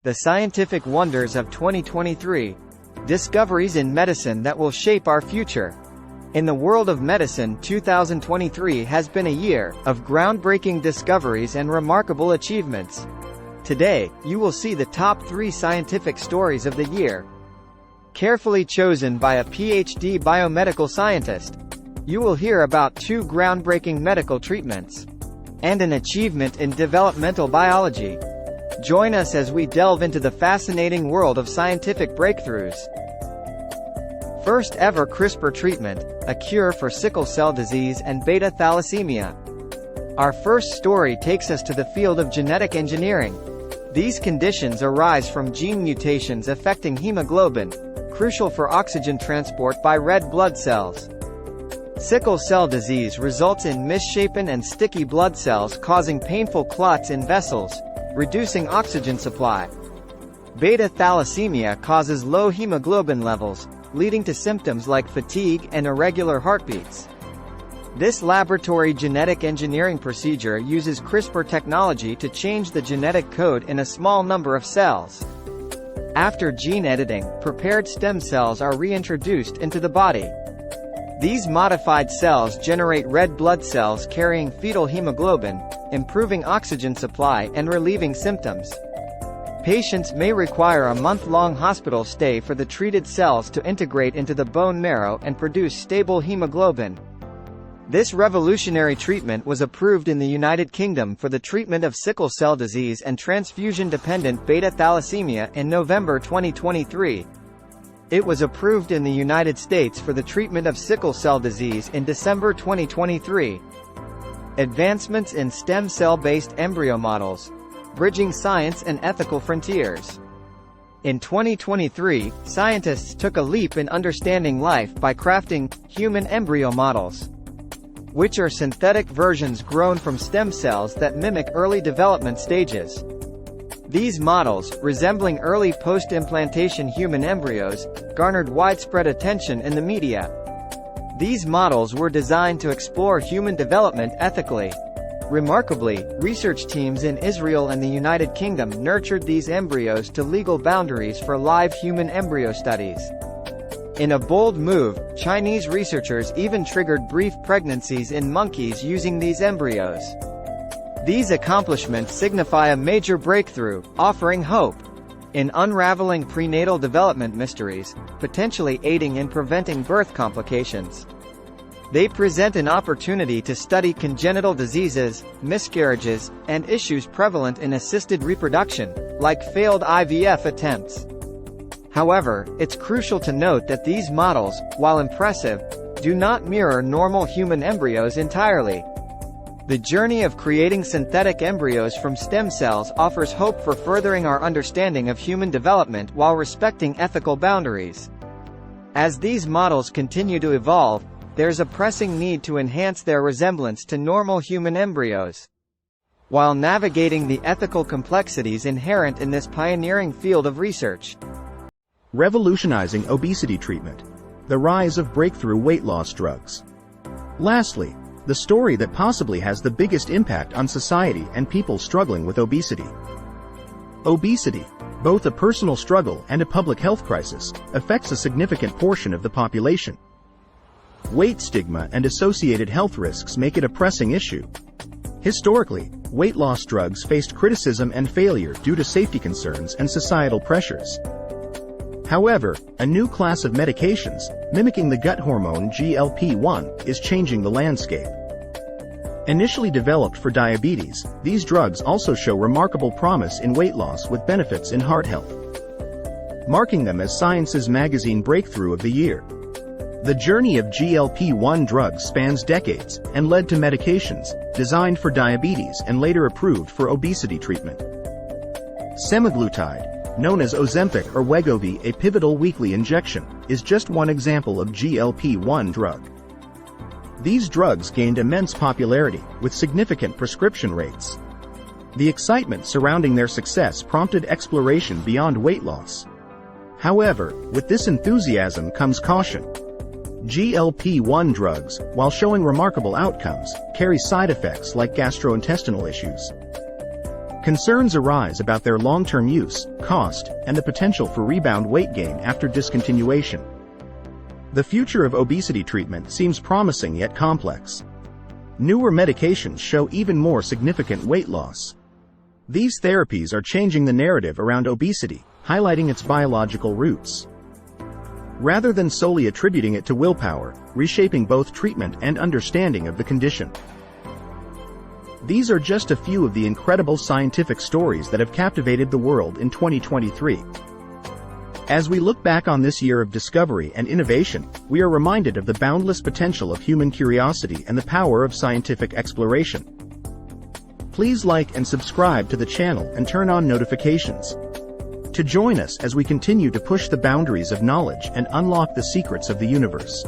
The scientific wonders of 2023. Discoveries in medicine that will shape our future. In the world of medicine, 2023 has been a year of groundbreaking discoveries and remarkable achievements. Today, you will see the top 3 scientific stories of the year, carefully chosen by a PhD biomedical scientist. You will hear about 2 groundbreaking medical treatments and an achievement in developmental biology. Join us as we delve into the fascinating world of scientific breakthroughs. First ever CRISPR treatment, a cure for sickle cell disease and beta-thalassemia. Our first story takes us to the field of genetic engineering. These conditions arise from gene mutations affecting hemoglobin, crucial for oxygen transport by red blood cells. Sickle cell disease results in misshapen and sticky blood cells causing painful clots in vessels, reducing oxygen supply. Beta-thalassemia causes low hemoglobin levels, leading to symptoms like fatigue and irregular heartbeats. This laboratory genetic engineering procedure uses CRISPR technology to change the genetic code in a small number of cells. After gene editing, prepared stem cells are reintroduced into the body. These modified cells generate red blood cells carrying fetal hemoglobin, improving oxygen supply and relieving symptoms. Patients may require a month-long hospital stay for the treated cells to integrate into the bone marrow and produce stable hemoglobin. This revolutionary treatment was approved in the United Kingdom for the treatment of sickle cell disease and transfusion-dependent beta-thalassemia in November 2023. It was approved in the United States for the treatment of sickle cell disease in December 2023. Advancements in stem cell-based embryo models, bridging science and ethical frontiers. In 2023, scientists took a leap in understanding life by crafting human embryo models, which are synthetic versions grown from stem cells that mimic early development stages. These models, resembling early post-implantation human embryos, garnered widespread attention in the media. These models were designed to explore human development ethically. Remarkably, research teams in Israel and the United Kingdom nurtured these embryos to legal boundaries for live human embryo studies. In a bold move, Chinese researchers even triggered brief pregnancies in monkeys using these embryos. These accomplishments signify a major breakthrough, offering hope in unraveling prenatal development mysteries, potentially aiding in preventing birth complications. They present an opportunity to study congenital diseases, miscarriages, and issues prevalent in assisted reproduction, like failed IVF attempts. However, it's crucial to note that these models, while impressive, do not mirror normal human embryos entirely. The journey of creating synthetic embryos from stem cells offers hope for furthering our understanding of human development while respecting ethical boundaries. As these models continue to evolve, there's a pressing need to enhance their resemblance to normal human embryos, while navigating the ethical complexities inherent in this pioneering field of research. Revolutionizing obesity treatment. The rise of breakthrough weight loss drugs. Lastly, the story that possibly has the biggest impact on society and people struggling with obesity. Obesity, both a personal struggle and a public health crisis, affects a significant portion of the population. Weight stigma and associated health risks make it a pressing issue. Historically, weight loss drugs faced criticism and failure due to safety concerns and societal pressures. However, a new class of medications, mimicking the gut hormone GLP1, is changing the landscape. Initially developed for diabetes, these drugs also show remarkable promise in weight loss with benefits in heart health, marking them as Science's magazine breakthrough of the year. The journey of GLP1 drugs spans decades and led to medications designed for diabetes and later approved for obesity treatment. Semaglutide, known as Ozempic or Wegovy, a pivotal weekly injection, is just one example of GLP1 drug. These drugs gained immense popularity, with significant prescription rates. The excitement surrounding their success prompted exploration beyond weight loss. However, with this enthusiasm comes caution. GLP1 drugs, while showing remarkable outcomes, carry side effects like gastrointestinal issues. Concerns arise about their long-term use, cost, and the potential for rebound weight gain after discontinuation. The future of obesity treatment seems promising yet complex. Newer medications show even more significant weight loss. These therapies are changing the narrative around obesity, highlighting its biological roots. Rather than solely attributing it to willpower, reshaping both treatment and understanding of the condition. These are just a few of the incredible scientific stories that have captivated the world in 2023. As we look back on this year of discovery and innovation, we are reminded of the boundless potential of human curiosity and the power of scientific exploration. Please like and subscribe to the channel and turn on notifications to join us as we continue to push the boundaries of knowledge and unlock the secrets of the universe.